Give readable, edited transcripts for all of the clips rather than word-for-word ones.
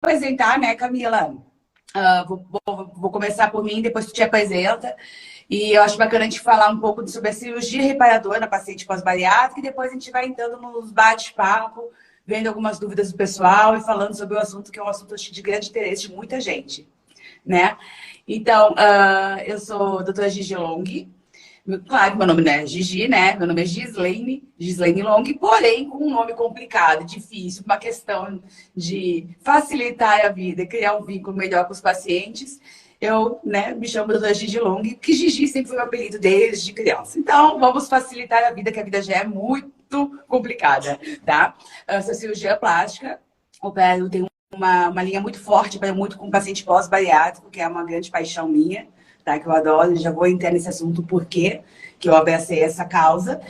apresentar, né, Camila? Vou começar por mim, depois tu te apresenta. E eu acho bacana a gente falar um pouco sobre a cirurgia reparadora na paciente pós-bariátrica e depois a gente vai entrando nos bate-papo, vendo algumas dúvidas do pessoal e falando sobre o assunto, que é um assunto de grande interesse de muita gente, né? Então, eu sou a doutora Gigi Long. Claro que meu nome não é Gigi, né? Meu nome é Gislaine Long, porém com um nome complicado, difícil, uma questão de facilitar a vida, criar um vínculo melhor com os pacientes. Eu, né, me chamo doutora Gigi Long, que Gigi sempre foi o apelido desde criança. Então, vamos facilitar a vida, que a vida já é muito complicada, tá? Eu sou cirurgia plástica, opero, tenho uma linha muito forte, opero muito com paciente pós-bariátrico, que é uma grande paixão minha. Tá, que eu adoro, já vou entrar nesse assunto por quê que eu abracei essa causa.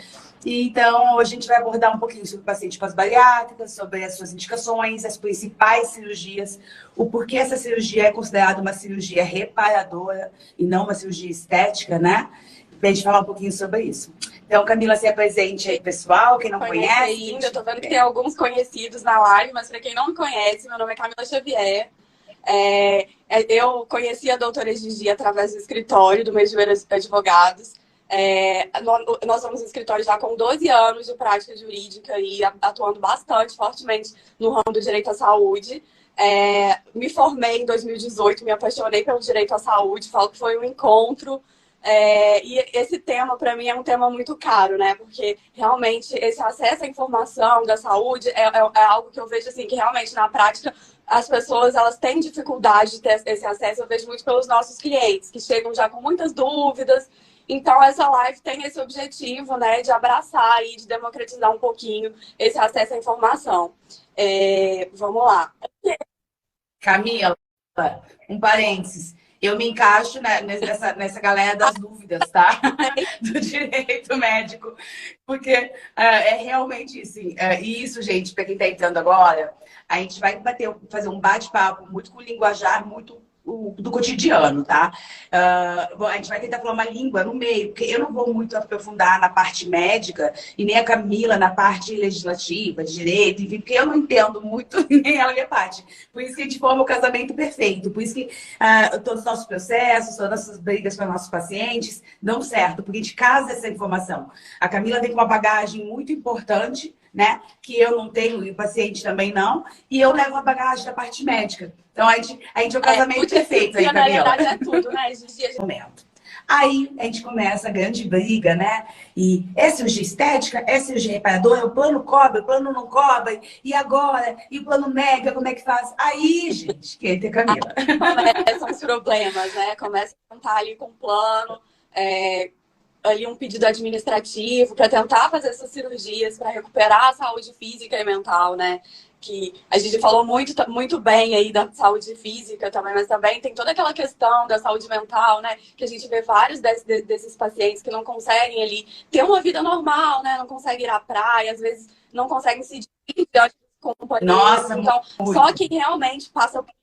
E, então, hoje a gente vai abordar um pouquinho sobre o paciente pós-bariátrica, sobre as suas indicações, as principais cirurgias, o porquê essa cirurgia é considerada uma cirurgia reparadora e não uma cirurgia estética, né? Pra gente falar um pouquinho sobre isso. Então, Camila, se apresente aí, pessoal, quem não conhece. Ainda, eu tô vendo que tem alguns conhecidos na live, mas para quem não me conhece, meu nome é Camila Xavier. Eu conheci a doutora Gigi através do escritório do Medjueiro Advogados. Nós somos um escritório já com 12 anos de prática jurídica e atuando bastante fortemente no ramo do direito à saúde. Me formei em 2018, me apaixonei pelo direito à saúde, falo que foi um encontro. E esse tema, para mim, é um tema muito caro, né? Porque realmente esse acesso à informação da saúde é algo que eu vejo assim, que realmente na prática as pessoas elas têm dificuldade de ter esse acesso. Eu vejo muito pelos nossos clientes, que chegam já com muitas dúvidas. Então, essa live tem esse objetivo, né, de abraçar e de democratizar um pouquinho esse acesso à informação. Vamos lá. Camila, um parênteses. Eu me encaixo nessa galera das dúvidas, tá? Do direito médico. Porque é realmente assim. E isso, gente, para quem está entrando agora, a gente vai fazer um bate-papo muito com linguajar, muito do cotidiano, tá? A gente vai tentar falar uma língua no meio, porque eu não vou muito aprofundar na parte médica e nem a Camila na parte legislativa, de direito, enfim, porque eu não entendo muito nem ela minha parte. Por isso que a gente forma o casamento perfeito, por isso que todos os nossos processos, todas as nossas brigas com os nossos pacientes dão certo, porque a gente casa essa informação. A Camila vem com uma bagagem muito importante, né? Que eu não tenho e o paciente também não, e eu levo a bagagem da parte médica. Então, a gente é o casamento perfeito aí, Camila. Na verdade, é tudo, né? Momento. Aí a gente começa a grande briga, né? E é cirurgia estética, é cirurgia reparadora, o plano cobre, o plano não cobre, e agora? E o plano mega, como é que faz? Aí, gente, que entra Camila. Começam os problemas, né? Começa a contar ali com o plano, ali um pedido administrativo para tentar fazer essas cirurgias, para recuperar a saúde física e mental, né? Que a gente falou muito bem aí da saúde física também, mas também tem toda aquela questão da saúde mental, né? Que a gente vê vários desses pacientes que não conseguem ali ter uma vida normal, né? Não conseguem ir à praia, às vezes não conseguem se divertir diante dos companheiros. Nossa, então, muito. só quem realmente passa por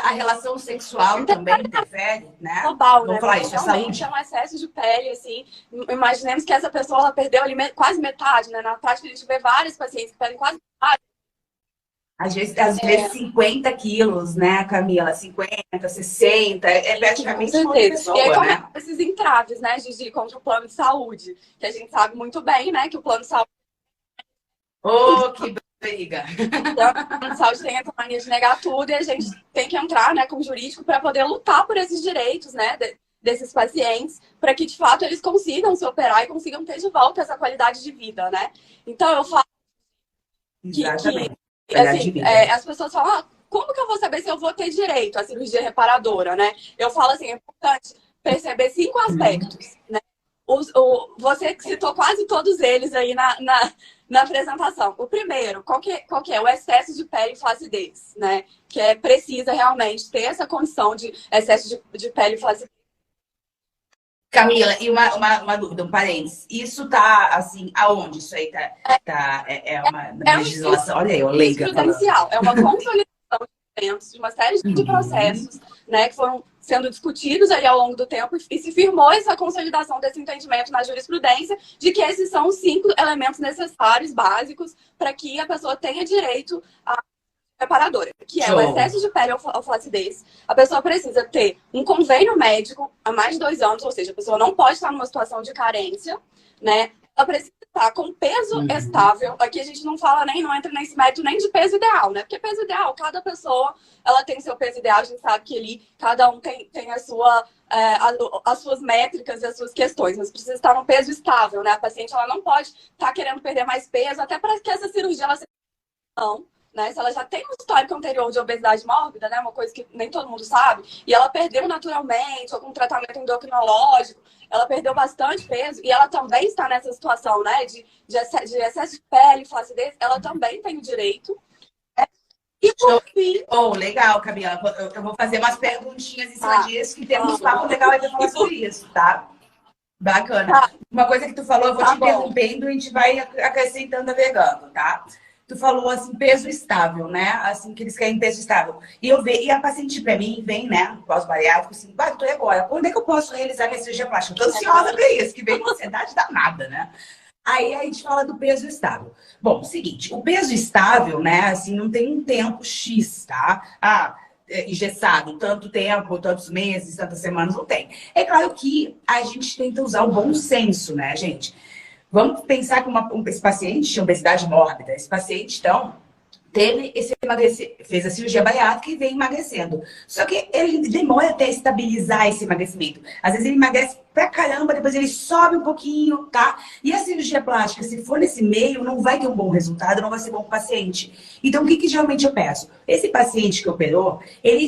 a relação sexual também interfere, né? global, Vamos né? falar Porque isso, é realmente saúde. é um excesso de pele, assim. Imaginemos que essa pessoa ela perdeu ali quase metade, né? Na prática, a gente vê vários pacientes que perdem quase metade. Às vezes 50 quilos, né, Camila? 50, 60, praticamente uma outra pessoa, e aí né? começam esses entraves, né, Gigi, contra o plano de saúde. Que a gente sabe muito bem, né, que o plano de saúde... Que briga! O plano de saúde tem essa mania de negar tudo e a gente tem que entrar, né, com o jurídico para poder lutar por esses direitos, né, desses pacientes, para que, de fato, eles consigam se operar e consigam ter de volta essa qualidade de vida, né? Então, eu falo que assim, as pessoas falam, como que eu vou saber se eu vou ter direito à cirurgia reparadora, né? Eu falo assim, é importante perceber 5 aspectos, né? Você citou quase todos eles aí na apresentação. O primeiro, qual que é? O excesso de pele e flacidez, né? Que precisa realmente ter essa condição de excesso de pele e flacidez. Camila, e uma dúvida, um parênteses. Isso tá, assim, aonde isso aí tá uma legislação? Olha aí, eu leiga judicial. É uma consolidação de uma série de processos, né, que foram sendo discutidos aí ao longo do tempo e se firmou essa consolidação desse entendimento na jurisprudência de que esses são os 5 elementos necessários, básicos, para que a pessoa tenha direito a reparadora, que é o Show. excesso de pele ou flacidez. A pessoa precisa ter um convênio médico há mais de 2 anos, ou seja, a pessoa não pode estar numa situação de carência, né? Ela precisa estar com peso estável. Aqui a gente não fala nem, não entra nesse método nem de peso ideal, né? Porque peso ideal, cada pessoa, ela tem seu peso ideal, a gente sabe que ali cada um tem a sua, as suas métricas e as suas questões, mas precisa estar num peso estável, né? A paciente, ela não pode estar querendo perder mais peso, até para que essa cirurgia, ela seja não, né? Se ela já tem um histórico anterior de obesidade mórbida, né? Uma coisa que nem todo mundo sabe, e ela perdeu naturalmente, ou com tratamento endocrinológico, ela perdeu bastante peso, e ela também está nessa situação, né? De excesso de pele, flacidez, ela também tem o direito. E por fim... Oh, legal, Camila. Eu vou fazer umas perguntinhas em cima disso, que temos um papo legal aí pra falar sobre isso, tá? Bacana. Uma coisa que tu falou, eu vou te interrompendo e a gente vai acrescentando, agregando, tá? Tu falou assim, peso estável, né? Assim, que eles querem peso estável. E a paciente pra mim vem, né, pós-bariátrico, assim, doutor, agora, quando é que eu posso realizar minha cirurgia plástica? Eu tô ansiosa pra isso, que vem uma ansiedade danada, né? Aí a gente fala do peso estável. Bom, seguinte, o peso estável, né, assim, não tem um tempo X, tá? Engessado, tanto tempo, tantos meses, tantas semanas, não tem. É claro que a gente tenta usar o bom senso, né, gente? Vamos pensar que esse paciente tinha obesidade mórbida. Esse paciente, então, fez a cirurgia bariátrica e vem emagrecendo. Só que ele demora até estabilizar esse emagrecimento. Às vezes ele emagrece pra caramba, depois ele sobe um pouquinho, tá? E a cirurgia plástica, se for nesse meio, não vai ter um bom resultado, não vai ser bom pro paciente. Então, o que geralmente eu peço? Esse paciente que operou, ele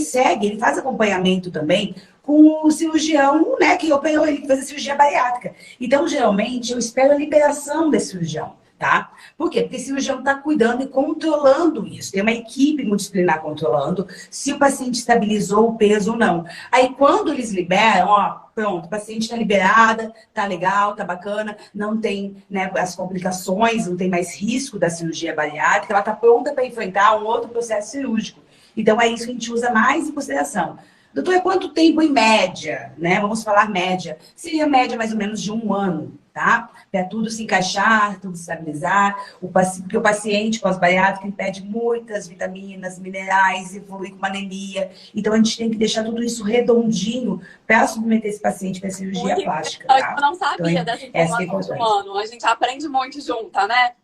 faz acompanhamento também com o cirurgião, né, que operou, ele que fez a cirurgia bariátrica. Então, geralmente, eu espero a liberação desse cirurgião. Tá? Por quê? Porque o cirurgião está cuidando e controlando isso. Tem uma equipe multidisciplinar controlando se o paciente estabilizou o peso ou não. Aí, quando eles liberam, ó, pronto, o paciente está liberada, tá legal, tá bacana, não tem, né, as complicações, não tem mais risco da cirurgia bariátrica, ela está pronta para enfrentar um outro processo cirúrgico. Então, é isso que a gente usa mais em consideração. Doutor, é quanto tempo em média, né? Vamos falar média. Seria média mais ou menos de 1 ano, tá? Para tudo se encaixar, tudo se estabilizar. Porque o paciente pós-bariátrico pede muitas vitaminas, minerais, evolui com uma anemia. Então, a gente tem que deixar tudo isso redondinho para submeter esse paciente para cirurgia plástica, tá? Eu não sabia então, dessa informação de 1 ano. A gente aprende muito junta, né?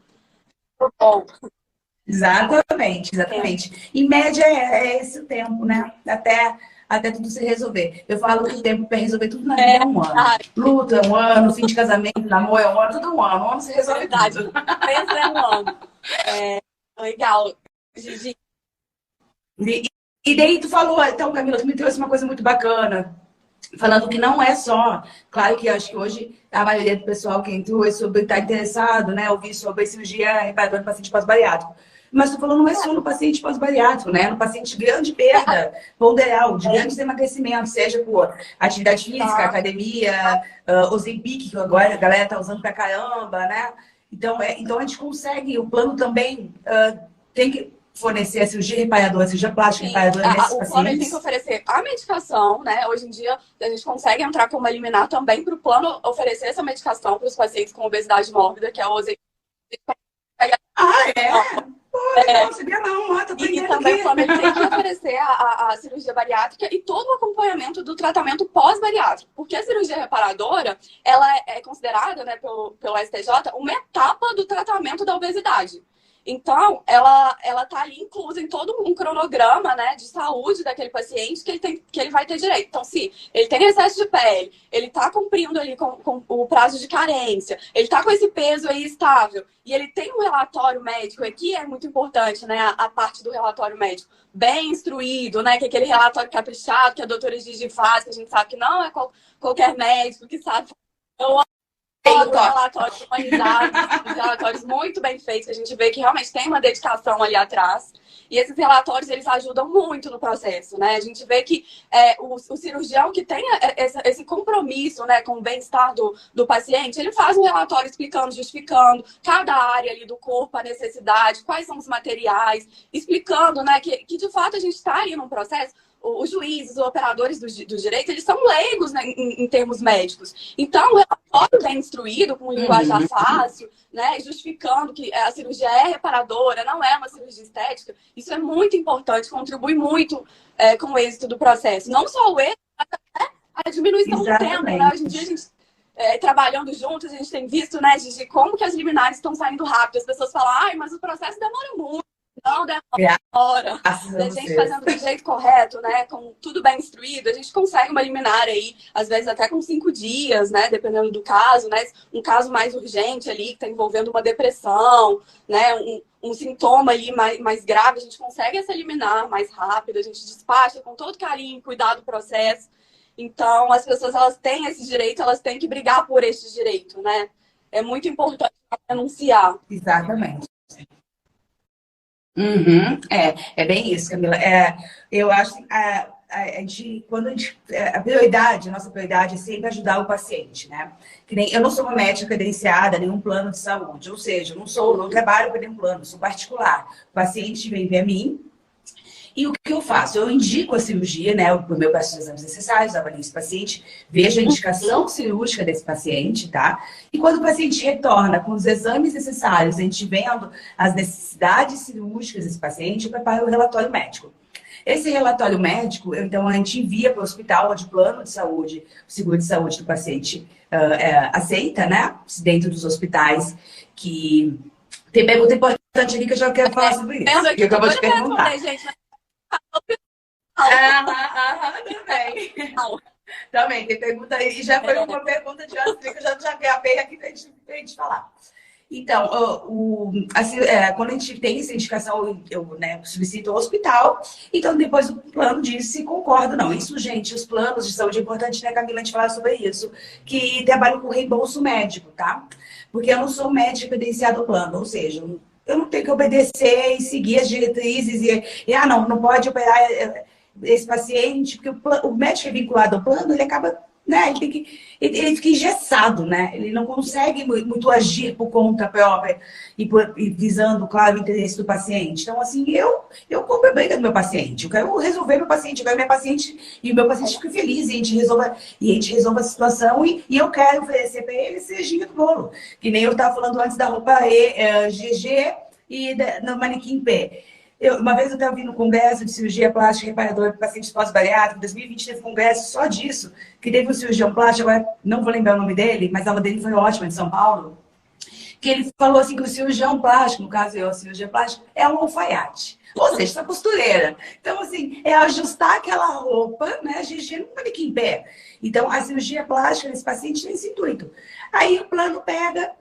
Bom. Exatamente. Em média, é esse o tempo, né? Até tudo se resolver. Eu falo que o tempo para resolver tudo na vida é 1 ano. Luta é 1 ano, fim de casamento, namoro é 1 ano, tudo 1 ano. 1 ano se resolve tudo. Pensa é 1 ano. Legal. Gigi. E daí tu falou, então, Camila, tu me trouxe uma coisa muito bacana. Falando que não é só, claro que acho que hoje a maioria do pessoal que entrou está interessado, né, ouvir sobre cirurgia reparadora no paciente pós-bariátrico. Mas tu falou, não é só no paciente pós-bariátrico, né? No paciente de grande perda ponderal, de grandes emagrecimentos, seja por atividade física, academia, Ozempic, que agora a galera tá usando pra caramba, né? Então a gente consegue, o plano também tem que fornecer a cirurgia reparadora, a cirurgia plástica reparadora nesses pacientes. O plano tem que oferecer a medicação, né? Hoje em dia, a gente consegue entrar como eliminar também para o plano oferecer essa medicação para os pacientes com obesidade mórbida, que é o Ozempic. Não sabia não, tô e também o plano tem que oferecer a cirurgia bariátrica e todo o acompanhamento do tratamento pós-bariátrico. Porque a cirurgia reparadora, ela é considerada, né, pelo STJ, uma etapa do tratamento da obesidade. Então, ela tá ali inclusa em todo um cronograma, né, de saúde daquele paciente que ele vai ter direito. Então, se ele tem excesso de pele, ele tá cumprindo ali com o prazo de carência, ele tá com esse peso aí estável, e ele tem um relatório médico, aqui é muito importante, né, a parte do relatório médico, bem instruído, né, que é aquele relatório caprichado que a doutora Gigi faz, que a gente sabe que não é qualquer médico que sabe. Então, relatórios humanizados, relatórios muito bem feitos, que a gente vê que realmente tem uma dedicação ali atrás. E esses relatórios, eles ajudam muito no processo, né? A gente vê que o cirurgião que tem esse compromisso, né, com o bem-estar do paciente, ele faz um relatório explicando, justificando cada área ali do corpo, a necessidade, quais são os materiais, explicando, né, que de fato a gente está ali num processo os juízes, os operadores do direito, eles são leigos, né, em termos médicos. Então, o relatório bem instruído, com linguajar fácil, né, justificando que a cirurgia é reparadora, não é uma cirurgia estética, isso é muito importante, contribui muito com o êxito do processo. Não só o êxito, mas até a diminuição do tempo, né? Hoje em dia, a gente, trabalhando juntos, a gente tem visto, né, Gigi, como que as liminares estão saindo rápido. As pessoas falam, ai, mas o processo demora muito. Não demora. A gente fazendo do jeito correto, né? Com tudo bem instruído, a gente consegue uma liminar aí, às vezes até com 5 dias, né? Dependendo do caso, né? Um caso mais urgente ali, que está envolvendo uma depressão, né? Um sintoma ali mais grave, a gente consegue essa liminar mais rápido, a gente despacha com todo carinho, cuidado do processo. Então, as pessoas, elas têm esse direito, elas têm que brigar por esse direito, né? É muito importante anunciar. Exatamente. É bem isso, Camila. Eu acho que a nossa prioridade é sempre ajudar o paciente, né? Que nem, eu não sou uma médica credenciada, nenhum plano de saúde, ou seja, eu não trabalho para nenhum plano, sou particular. O paciente vem ver a mim. E o que eu faço? Eu indico a cirurgia, né? O meu peço os exames necessários, avalio esse paciente, vejo a indicação cirúrgica desse paciente, tá? E quando o paciente retorna com os exames necessários, a gente vendo as necessidades cirúrgicas desse paciente, eu preparo o relatório médico. Esse relatório médico, então, a gente envia para o hospital onde o plano de saúde, o seguro de saúde do paciente aceita, né? Dentro dos hospitais que... Tem pergunta importante aqui que eu já quero falar sobre isso. Que eu acabo de perguntar. Também, tem pergunta aí. E já foi uma pergunta de outra que eu já gravei aqui pra gente falar. Então, quando a gente tem essa indicação, eu solicito ao hospital, então depois o plano diz se concorda ou não. Isso, gente, os planos de saúde é importante, né, Camila, a gente falar sobre isso, que trabalham com reembolso médico, tá? Porque eu não sou médica credenciada ao plano, ou seja, eu não tenho que obedecer e seguir as diretrizes não pode operar esse paciente, porque o médico é vinculado ao plano, ele acaba, né, ele fica engessado, né? Ele não consegue muito agir por conta própria e visando, claro, o interesse do paciente. Então, assim, eu compro a briga do meu paciente, eu quero resolver meu paciente, eu quero minha paciente e o meu paciente fique feliz, e a gente resolva a situação e eu quero oferecer para ele esse cerejinha do bolo. Que nem eu estava falando antes da roupa GG e no manequim P. Uma vez eu estava vindo no congresso de cirurgia plástica reparadora para pacientes pós-bariátrica, em 2020 teve um congresso só disso, que teve um cirurgião plástico, agora não vou lembrar o nome dele, mas a aula dele foi ótima, de São Paulo, que ele falou assim que o cirurgião plástico, no caso eu, a cirurgia plástica, é um alfaiate. Ou seja, essa costureira. Então, assim, é ajustar aquela roupa, né, GG no manequim pé. Então, a cirurgia plástica nesse paciente tem esse intuito. Aí o plano pega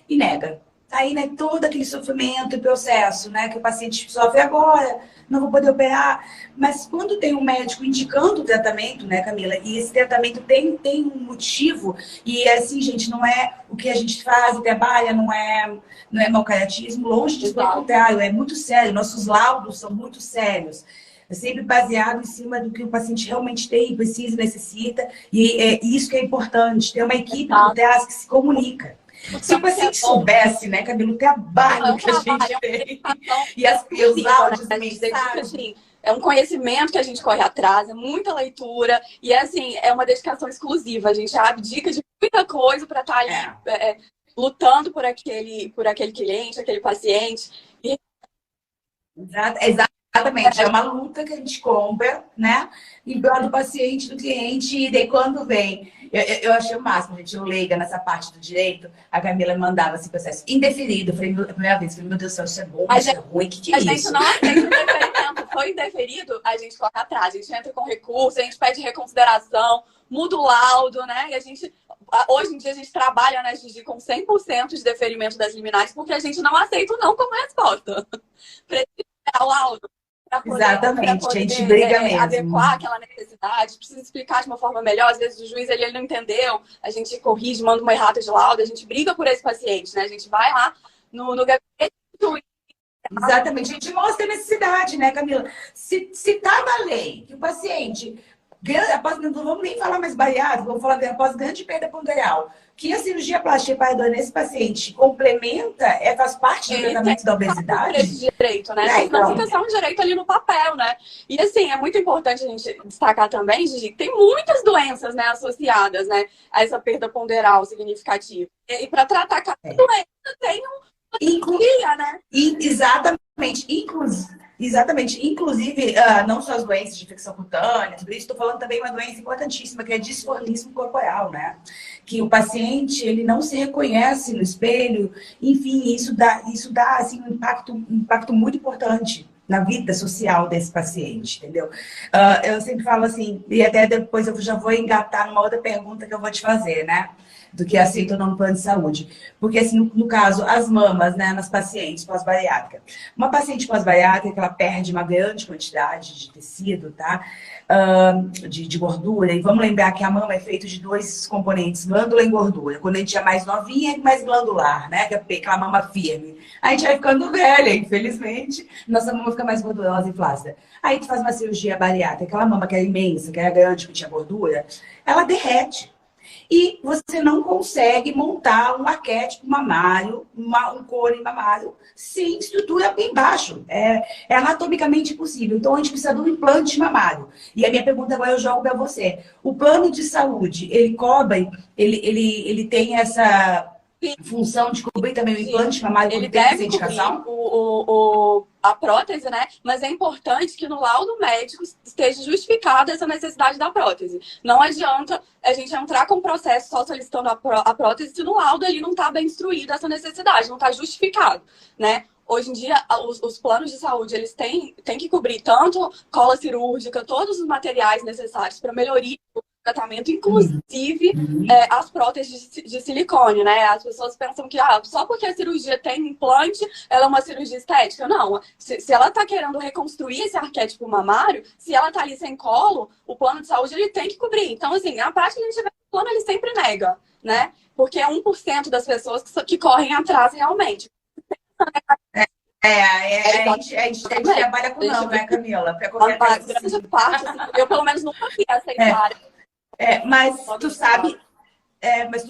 e nega. Aí, né, todo aquele sofrimento e processo, né, que o paciente sofre agora, não vou poder operar. Mas quando tem um médico indicando o tratamento, né, Camila, e esse tratamento tem um motivo, e assim, gente, não é o que a gente faz e trabalha, não é mau caratismo, longe disso, pelo contrário, é muito sério, nossos laudos são muito sérios. É sempre baseado em cima do que o paciente realmente tem, precisa, necessita, e é isso que é importante, ter uma equipe por trás que se comunica. Se o paciente soubesse, né, Camila, o trabalho que a gente tem e os áudios, né? Assim, é um conhecimento que a gente corre atrás, é muita leitura e assim, é uma dedicação exclusiva. A gente abdica de muita coisa para estar ali lutando por aquele cliente, aquele paciente. Exatamente, é uma luta que a gente compra, né? Em prol do paciente, do cliente, e daí quando vem. Eu achei o máximo, gente. Eu leiga nessa parte do direito, a Camila me mandava esse processo indeferido. Eu falei, a primeira vez, falei, meu Deus do céu, isso é bom, isso é ruim, que é isso? A gente não aceita indeferimento. Foi indeferido, a gente corre atrás, a gente entra com recurso, a gente pede reconsideração, muda o laudo, né? E a gente, hoje em dia, a gente trabalha, né, Gigi, com 100% de deferimento das liminares, porque a gente não aceita o não como resposta. Precisa o laudo. Exatamente, a gente briga mesmo. Adequar aquela necessidade, precisa explicar de uma forma melhor. Às vezes o juiz ele não entendeu, a gente corrige, manda uma errata de laudo, a gente briga por esse paciente, né? A gente vai lá no gabinete do juiz. Exatamente, a gente mostra a necessidade, né, Camila? Se tá na lei que o paciente Não vamos nem falar mais bariátrica, vamos falar após grande perda ponderal. Que a cirurgia plástica hepatoidal nesse paciente complementa, faz parte do tratamento da obesidade? Esse direito, né? Então, não fica só um direito ali no papel, né? E assim, é muito importante a gente destacar também, Gigi, que tem muitas doenças, né, associadas, né, a essa perda ponderal significativa. E para tratar cada doença tem uma guia, né? Exatamente. Inclusive, não só as doenças de infecção cutânea, tudo isso, estou falando também uma doença importantíssima, que é disformismo corporal, né? Que o paciente, ele não se reconhece no espelho, enfim, isso dá assim, um impacto muito importante na vida social desse paciente, entendeu? Eu sempre falo assim, e até depois eu já vou engatar numa outra pergunta que eu vou te fazer, né? Do que aceita ou não no plano de saúde. Porque, assim, no caso, as mamas, né, nas pacientes pós-bariátrica. Uma paciente pós-bariátrica, ela perde uma grande quantidade de tecido, tá? De gordura. E vamos lembrar que a mama é feita de dois componentes, glândula e gordura. Quando a gente é mais novinha, é mais glandular, né? Que é aquela mama firme. A gente vai ficando velha, infelizmente. Nossa mama fica mais gordurosa e flácida. Aí tu faz uma cirurgia bariátrica, aquela mama que era imensa, que era grande, que tinha gordura, ela derrete. E você não consegue montar um arquétipo mamário, um cone mamário, sem estrutura bem baixo. É anatomicamente impossível. Então, a gente precisa de um implante mamário. E a minha pergunta agora eu jogo para você. O plano de saúde, ele cobre, ele tem essa função de cobrir também o implante mamário quando tem essa indicação? A prótese, né? Mas é importante que no laudo médico esteja justificada essa necessidade da prótese. Não adianta a gente entrar com o processo só solicitando a prótese se no laudo ali não está bem instruído essa necessidade, não está justificado, né? Hoje em dia, os planos de saúde, eles têm que cobrir tanto cola cirúrgica, todos os materiais necessários para melhoria do tratamento, inclusive as próteses de silicone, né? As pessoas pensam que só porque a cirurgia tem implante, ela é uma cirurgia estética. Não, se ela está querendo reconstruir esse arquétipo mamário, se ela está ali sem colo, o plano de saúde ele tem que cobrir. Então, assim, a prática que a gente vê no plano, ele sempre nega, né? Porque é 1% das pessoas que correm atrás realmente. A gente trabalha com não, né, Camila? Para qualquer grande parte, assim, eu pelo menos nunca vi aceitar. Mas tu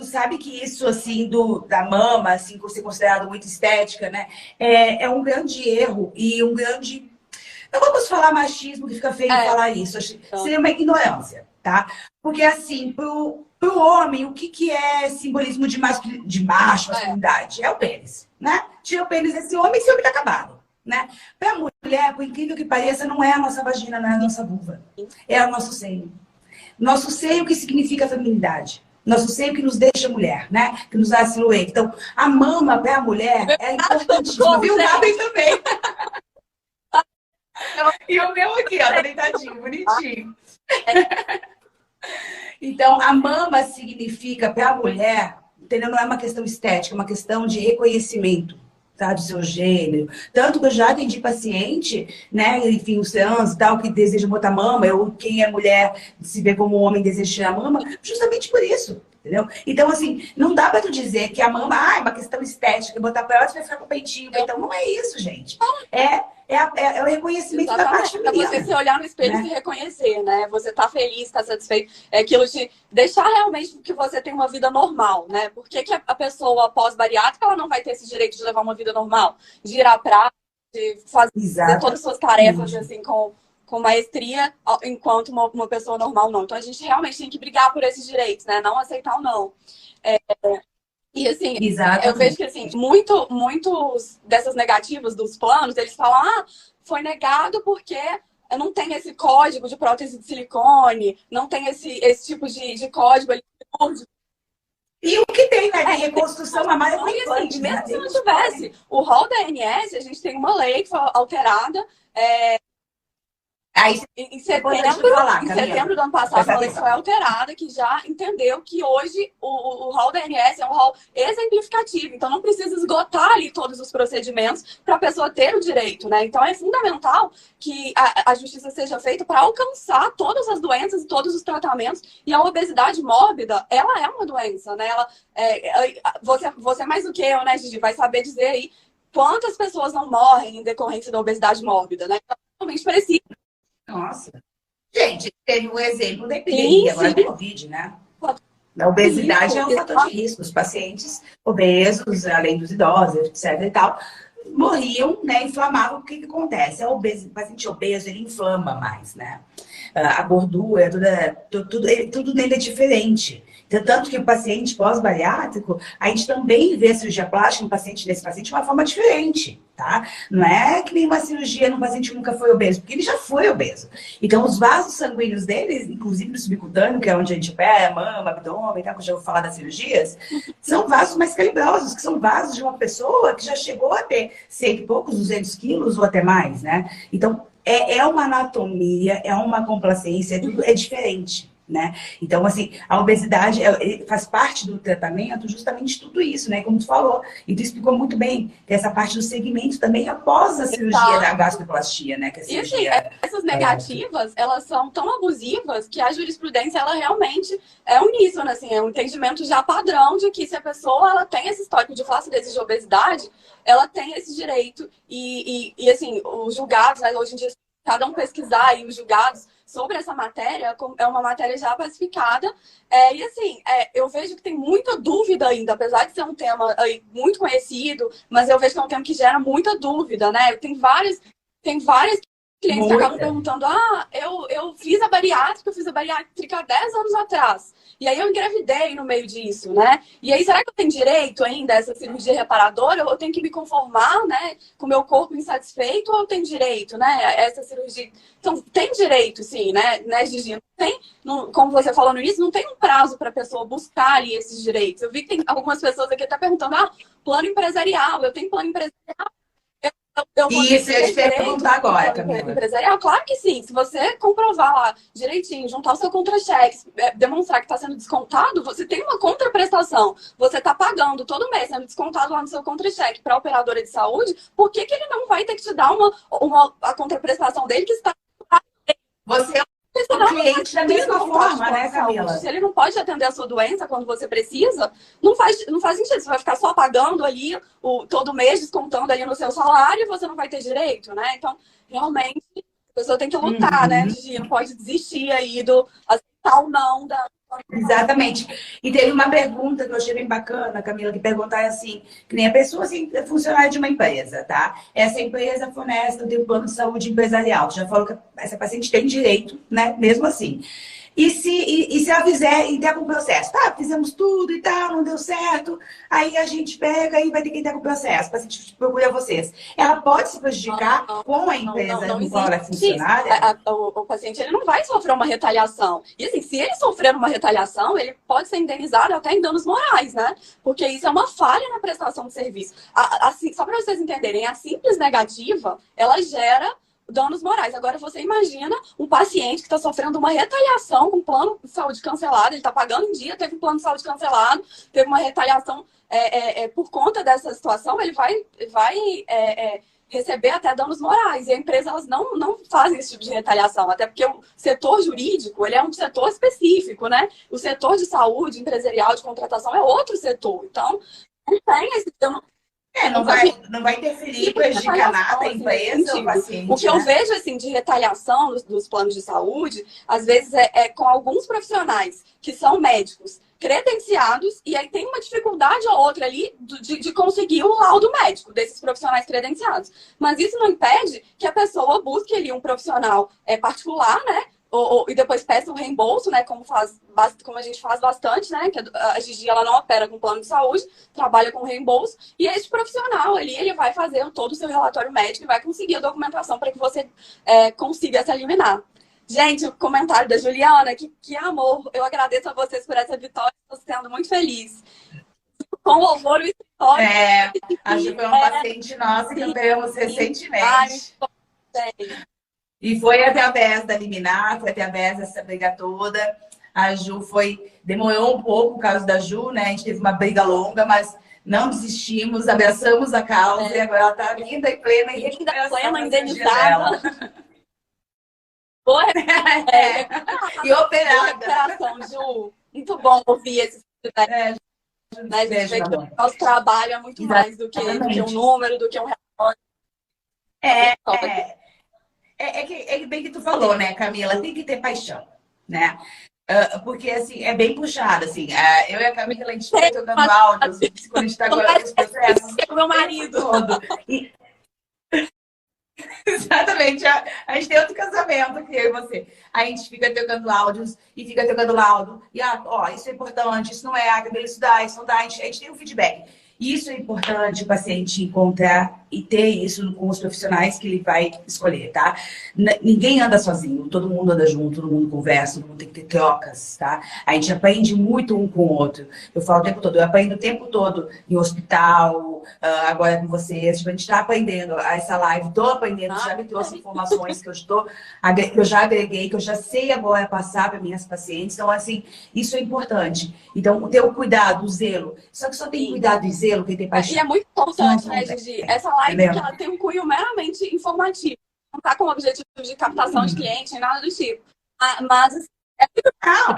sabe que isso, assim, da mama, assim, por ser considerado muito estética, né? É um grande erro e um grande... Não vamos falar machismo, que fica feio falar isso. Seria uma ignorância, tá? Porque, assim, pro homem, o que é simbolismo de macho, masculinidade? É o pênis, né? Tira o pênis desse homem, esse homem tá acabado, né? Pra mulher, por incrível que pareça, não é a nossa vagina, não é a nossa vulva. É o nosso seio. Nosso seio que significa feminilidade. Nosso seio que nos deixa mulher, né? Que nos dá silhueta. Então, a mama para a mulher é importantíssima. Viu? O Gabi também. E o meu aqui, ó, tá deitadinho, bonitinho. Então, a mama significa para a mulher, entendeu? Não é uma questão estética, é uma questão de reconhecimento, tá? Do seu gênero. Tanto que eu já atendi paciente, né? Enfim, os trans e tal, que desejam botar mama, ou quem é mulher se vê como homem deseja tirar mama, justamente por isso. Entendeu? Então, assim, não dá pra tu dizer que a mama é uma questão estética, botar prótese vai ficar com o peitinho. Então, não é isso, gente. É o reconhecimento da parte feminina. É você se olhar no espelho e se reconhecer, né? Você tá feliz, tá satisfeito. É aquilo de deixar realmente que você tem uma vida normal, né? Por que a pessoa pós-bariátrica, ela não vai ter esse direito de levar uma vida normal? De ir à praia, de fazer todas as suas tarefas, assim, com maestria, enquanto uma pessoa normal não. Então, a gente realmente tem que brigar por esses direitos, né? Não aceitar ou não. E assim, eu vejo que assim, muitos dessas negativas dos planos, eles falam, foi negado porque não tem esse código de prótese de silicone, não tem esse tipo de código ali. E o que tem, né? De reconstrução mamária com implante, assim, mesmo se não tivesse o rol da ANS, a gente tem uma lei que foi alterada. Em setembro do ano passado, a lei foi alterada, que já entendeu que hoje o rol da ANS é um rol exemplificativo. Então, não precisa esgotar ali todos os procedimentos para a pessoa ter o direito, né? Então, é fundamental que a justiça seja feita para alcançar todas as doenças e todos os tratamentos. E a obesidade mórbida, ela é uma doença, né? Você mais do que eu, né, Gigi, vai saber dizer aí quantas pessoas não morrem em decorrência da obesidade mórbida, né? Então, realmente precisa. Nossa. Gente, teve um exemplo da Sim, epidemia agora sim. do Covid, né? A obesidade é um fator de risco. Os pacientes obesos, além dos idosos, etc. e tal, morriam, né? Inflamavam. O que que acontece? O paciente obeso, ele inflama mais, né? A gordura, tudo nele é diferente. Então, tanto que o paciente pós-bariátrico, a gente também vê a cirurgia plástica nesse paciente de uma forma diferente, tá? Não é que nem uma cirurgia num paciente que nunca foi obeso, porque ele já foi obeso. Então, os vasos sanguíneos dele, inclusive no subcutâneo, que é onde a gente opera, mama, abdômen, tá? Que eu já vou falar das cirurgias, são vasos mais calibrosos, que são vasos de uma pessoa que já chegou a ter 100 e poucos, 200 quilos ou até mais, né? Então, é uma anatomia, é uma complacência, é diferente, né? Então, assim, a obesidade faz parte do tratamento justamente tudo isso, né? Como tu falou, e tu explicou muito bem, que essa parte do segmento também após a cirurgia da gastroplastia, né? Que é a E assim, cirurgia essas negativas, elas são tão abusivas que a jurisprudência, ela realmente é uníssona, assim, é um entendimento já padrão de que se a pessoa ela tem esse histórico de flacidez de obesidade, ela tem esse direito. E assim, os julgados, né, hoje em dia, cada um pesquisar aí os julgados sobre essa matéria, é uma matéria já pacificada. E assim, eu vejo que tem muita dúvida ainda, apesar de ser um tema aí, muito conhecido, mas eu vejo que é um tema que gera muita dúvida, né? Tem várias clientes que acabam perguntando: eu fiz a bariátrica há 10 anos atrás. E aí eu engravidei no meio disso, né? E aí, será que eu tenho direito ainda a essa cirurgia reparadora? Eu tenho que me conformar, né, com o meu corpo insatisfeito ou eu tenho direito, né, a essa cirurgia? Então, tem direito, sim, né, Gigi? Não tem, como você falou no início, não tem um prazo para a pessoa buscar ali esses direitos. Eu vi que tem algumas pessoas aqui até perguntando: plano empresarial, eu tenho plano empresarial. Isso, eu ia te perguntar agora, Camila. Empresarial? Claro que sim. Se você comprovar lá direitinho, juntar o seu contra-cheque, demonstrar que está sendo descontado, você tem uma contraprestação. Você está pagando todo mês, sendo descontado lá no seu contra-cheque para a operadora de saúde, por que ele não vai ter que te dar a contraprestação dele que está... Você é o cliente da mesma forma, né, Camila? Se ele não pode atender a sua doença quando você precisa, não faz sentido. Você vai ficar só pagando ali todo mês, descontando ali no seu salário, e você não vai ter direito, né? Então, realmente, a pessoa tem que lutar, né, Gigi? Não pode desistir aí do aceitar ou não da... Exatamente. E teve uma pergunta que eu achei bem bacana, Camila, que perguntar assim, que nem a pessoa assim, é funcionária de uma empresa, tá? Essa empresa fornece, tem um plano de saúde empresarial. Já falou que essa paciente tem direito, né? Mesmo assim. E se ela fizer e der com o processo? Tá, fizemos tudo e tal, não deu certo. Aí a gente pega e vai ter que entrar com o processo. O paciente procura vocês. Ela pode se prejudicar com a empresa no qual ela é funcionária? O paciente ele não vai sofrer uma retaliação. E assim, se ele sofrer uma retaliação, ele pode ser indenizado até em danos morais, né? Porque isso é uma falha na prestação de serviço. Assim, só para vocês entenderem, a simples negativa, ela gera danos morais. Agora, você imagina um paciente que está sofrendo uma retaliação com um plano de saúde cancelado, ele está pagando em dia, teve um plano de saúde cancelado, teve uma retaliação por conta dessa situação, ele vai receber até danos morais. E a empresa, elas não fazem esse tipo de retaliação, até porque o setor jurídico, ele é um setor específico, né? O setor de saúde, empresarial, de contratação é outro setor. Então, não tem esse... Não vai interferir, prejudicar nada a empresa, o paciente. O que eu vejo assim, de retaliação dos planos de saúde, às vezes é com alguns profissionais que são médicos credenciados, e aí tem uma dificuldade ou outra ali de conseguir o laudo médico desses profissionais credenciados. Mas isso não impede que a pessoa busque ali um profissional particular, né? E depois peça o reembolso, né? Como a gente faz bastante, né? Que a Gigi, ela não opera com plano de saúde, trabalha com reembolso. E esse profissional ali, ele vai fazer todo o seu relatório médico e vai conseguir a documentação para que você consiga se eliminar. Gente, o comentário da Juliana, que amor. Eu agradeço a vocês por essa vitória. Estou sendo muito feliz. Com louvor o escritório. A Ju foi uma paciente nossa que ganhamos recentemente. E foi através da liminar, foi através dessa briga toda. A Ju demorou um pouco por causa da Ju, né? A gente teve uma briga longa, mas não desistimos, abraçamos a causa e agora ela está linda e plena indenizada. E operada. Recuperação, Ju. Muito bom ouvir esses feedbacks. A gente vê que o nosso trabalho é muito mais do que um número, do que um relatório. É que bem que tu falou, né, Camila? Tem que ter paixão, né? Porque, assim, é bem puxado, assim. Eu e a Camila, a gente fica tocando áudios, quando a gente tá agora com os processos. É o meu marido. Todo. E, exatamente. A gente tem outro casamento aqui, eu e você. A gente fica tocando áudios e fica tocando laudo. E, ó, isso é importante, isso não é, Camila, isso dá, isso não dá. A gente tem um feedback. E isso é importante o paciente encontrar e ter isso com os profissionais que ele vai escolher, tá? Ninguém anda sozinho, todo mundo anda junto, todo mundo conversa, todo mundo tem que ter trocas, tá? A gente aprende muito um com o outro. Eu falo o tempo todo, eu aprendo o tempo todo em hospital, agora com vocês. Tipo, a gente está aprendendo essa live, estou aprendendo, já me trouxe informações que eu já agreguei, que eu já sei agora passar para minhas pacientes. Então, assim, isso é importante. Então, ter o cuidado, o zelo. Só que só tem cuidado e zelo quem tem paixão. E é muito importante, né, Gigi? Essa live que ela tem um cunho meramente informativo. Não está com o objetivo de captação de cliente, nem nada do tipo. Mas não.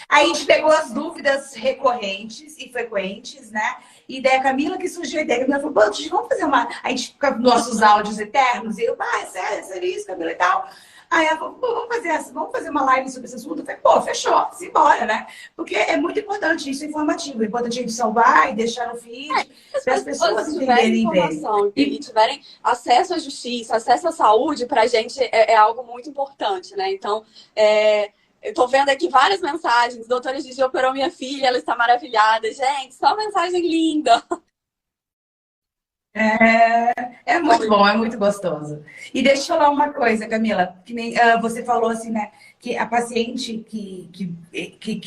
A gente pegou as dúvidas recorrentes e frequentes, né? E daí a Camila que surgiu a ideia. A Camila falou, pô, vamos fazer uma... A gente fica com nossos áudios eternos. E eu, é sério isso, Camila e tal. Aí ela falou, pô, vamos fazer uma live sobre esse assunto. Eu falei, pô, fechou, simbora, né? Porque é muito importante, isso é informativo. É importante a gente salvar e deixar no feed, para as pessoas entenderem informação e tiverem acesso à justiça, acesso à saúde, pra gente é algo muito importante, né? Então, eu tô vendo aqui várias mensagens. Doutora Gigi operou minha filha, ela está maravilhada. Gente, só mensagem linda. É muito bom, é muito gostoso. E deixa eu falar uma coisa, Camila, que nem você falou assim, né? Que a paciente que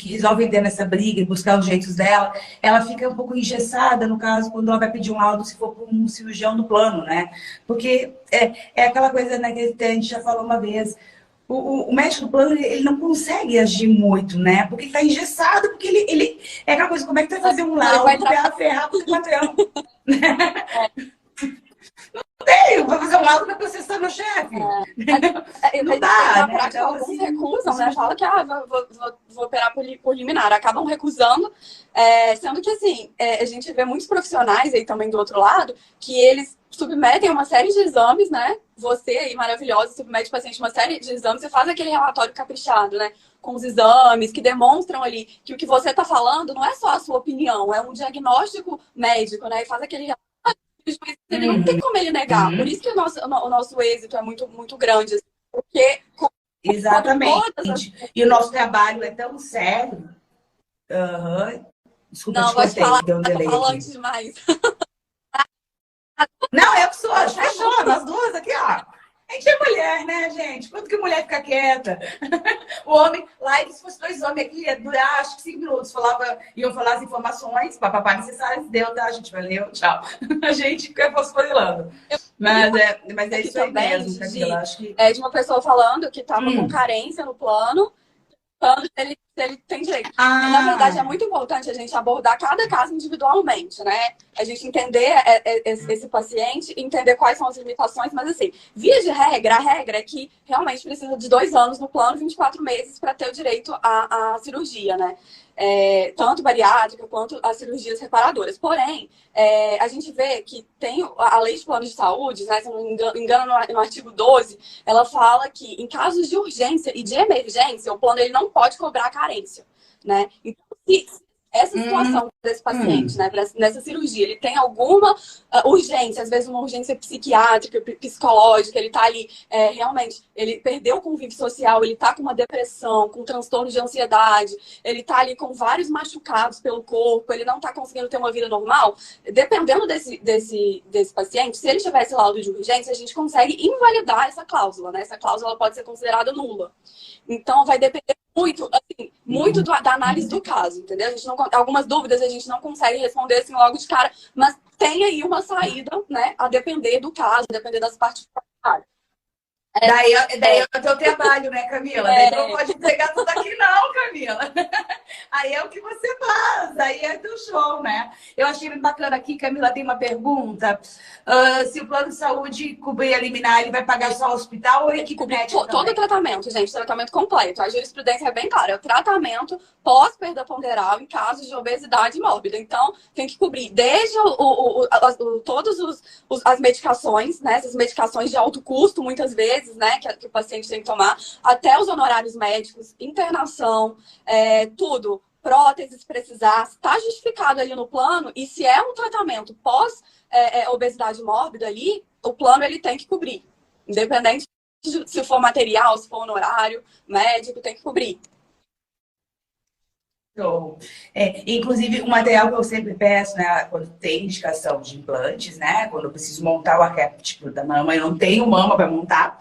resolve entrar nessa briga e buscar os jeitos dela, ela fica um pouco engessada, no caso, quando ela vai pedir um laudo, se for para um cirurgião do plano, né? Porque é aquela coisa, né, que a gente já falou uma vez. O médico do plano, ele não consegue agir muito, né? Porque ele tá engessado, porque ele... É aquela coisa, como é que tu vai fazer um laudo pra ferrar com o patrão? Não tem, vai fazer um laudo pra processar meu chefe. Não dá, na né? prática, Então, alguns assim, recusam, né? Fala que vou operar por liminar. Acabam recusando, sendo que, assim, a gente vê muitos profissionais aí também do outro lado, que eles submetem uma série de exames, né? Você aí, maravilhosa, submete o paciente uma série de exames e faz aquele relatório caprichado, né? Com os exames que demonstram ali que o que você está falando não é só a sua opinião, é um diagnóstico médico, né? E faz aquele ele não tem como ele negar. Por isso que o nosso êxito é muito, muito grande. Assim, porque exatamente. E o nosso trabalho é tão sério. Desculpa, não, te cortei, deu um delay aqui. Demais. Não, eu que sou, fechou, nós duas aqui, ó. A gente é mulher, né, gente? Quanto que mulher fica quieta? O homem, live, se fosse 2 homens aqui, ia durar acho que 5 minutos. Iam falar as informações, papapá necessárias, deu, tá, gente? Valeu, tchau. A gente fica fosforilando. Mas é isso aí mesmo, Camila. Acho que... É de uma pessoa falando que estava com carência no plano, se ele tem direito. Na verdade, é muito importante a gente abordar cada caso individualmente, né? A gente entender esse paciente, entender quais são as limitações, mas assim, via de regra, a regra é que realmente precisa de 2 anos no plano, 24 meses para ter o direito à cirurgia, né? Tanto bariátrica quanto as cirurgias reparadoras. Porém, a gente vê que tem a lei de plano de saúde, né, se não me engano, no artigo 12, ela fala que em casos de urgência e de emergência, o plano ele não pode cobrar carência, né? Então, se essa situação desse paciente, né, nessa cirurgia, ele tem alguma urgência, às vezes uma urgência psiquiátrica, psicológica, ele tá ali, realmente, ele perdeu o convívio social, ele tá com uma depressão, com transtorno de ansiedade, ele tá ali com vários machucados pelo corpo, ele não tá conseguindo ter uma vida normal, dependendo desse paciente, se ele tivesse laudo de urgência, a gente consegue invalidar essa cláusula, né? Essa cláusula pode ser considerada nula. Então, vai depender muito, assim, muito da análise do caso, entendeu? Algumas dúvidas a gente não consegue responder assim logo de cara, mas tem aí uma saída, né? A depender do caso, a depender das particularidades. Daí é o teu trabalho, né, Camila? Daí tu não pode entregar tudo aqui, não, Camila. Aí é o que você faz, aí é teu show, né? Eu achei bem bacana aqui, Camila, tem uma pergunta. Se o plano de saúde cobrir a liminar, ele vai pagar só o hospital ou a Tem que equipe cobrir médica todo o também? tratamento, gente, tratamento completo. A jurisprudência é bem clara, é o tratamento pós-perda ponderal em casos de obesidade mórbida. Então, tem que cobrir desde todas as medicações, né? Essas medicações de alto custo, muitas vezes, né? Que o paciente tem que tomar, até os honorários médicos, internação, tudo. Próteses, se precisar, está justificado ali no plano, e se é um tratamento pós obesidade mórbida ali, o plano ele tem que cobrir. Independente se for material, se for honorário, médico, tem que cobrir. Show. Inclusive, o material que eu sempre peço, né, quando tem indicação de implantes, né, quando eu preciso montar o arquétipo da mama, eu não tenho mama para montar,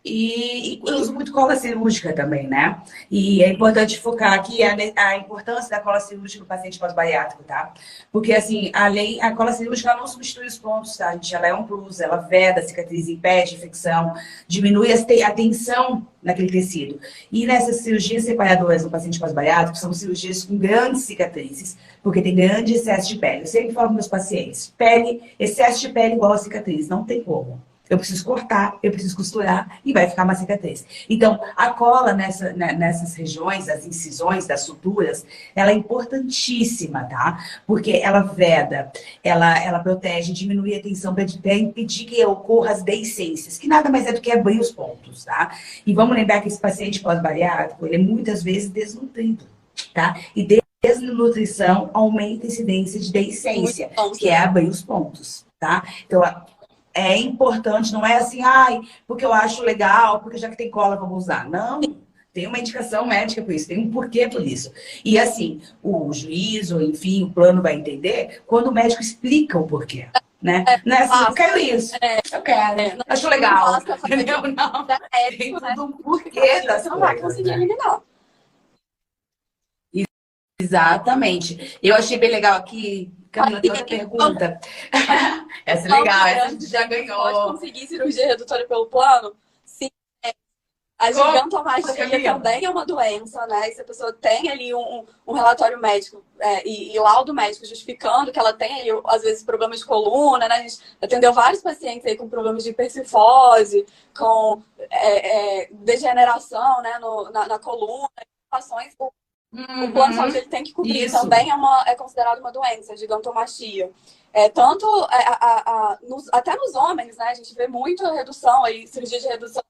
e eu uso muito cola cirúrgica também, né? E é importante focar aqui a importância da cola cirúrgica no paciente pós-bariátrico, tá? Porque, assim, a cola cirúrgica ela não substitui os pontos, tá, gente? Ela é um plus, ela veda a cicatriz, impede a infecção, diminui a tensão naquele tecido. E nessas cirurgias separadoras no paciente pós-bariátrico, são cirurgias com grandes cicatrizes, porque tem grande excesso de pele. Eu sempre falo para meus pacientes, excesso de pele igual a cicatriz, não tem como. Eu preciso cortar, eu preciso costurar e vai ficar uma cicatriz. Então, a cola nessas regiões, das incisões, das suturas, ela é importantíssima, tá? Porque ela veda, ela protege, diminui a tensão para impedir que ocorra as deiscências, que nada mais é do que abrir os pontos, tá? E vamos lembrar que esse paciente pós-bariátrico, ele é muitas vezes desnutrido, tá? E desnutrição aumenta a incidência de deiscência, que é abrir os pontos, tá? Então, é importante, não é assim, porque eu acho legal, porque já que tem cola, vamos usar. Não, tem uma indicação médica por isso, tem um porquê por isso. E assim, o juiz, ou enfim, o plano vai entender quando o médico explica o porquê. Né? Não é assim, eu quero isso, eu quero, acho legal, entendeu? Não, tem tudo um porquê das Você não vai coisas, conseguir né? eliminar. Exatamente. Eu achei bem legal aqui, Camila, tem outra pergunta. Essa é legal, essa a gente já Pode ganhou. conseguir cirurgia redutora pelo plano? Sim. A Como, gigantomastia Camila? também é uma doença, né? E se a pessoa tem ali um relatório médico e laudo médico justificando que ela tem ali, às vezes, problemas de coluna, né? A gente atendeu vários pacientes aí com problemas de hipercifose, com degeneração, né, na coluna, ações. O plano de saúde ele tem que cobrir. Isso. Também é considerado uma doença, gigantomastia. Tanto até nos homens, né? A gente vê muita redução aí, cirurgia de redução.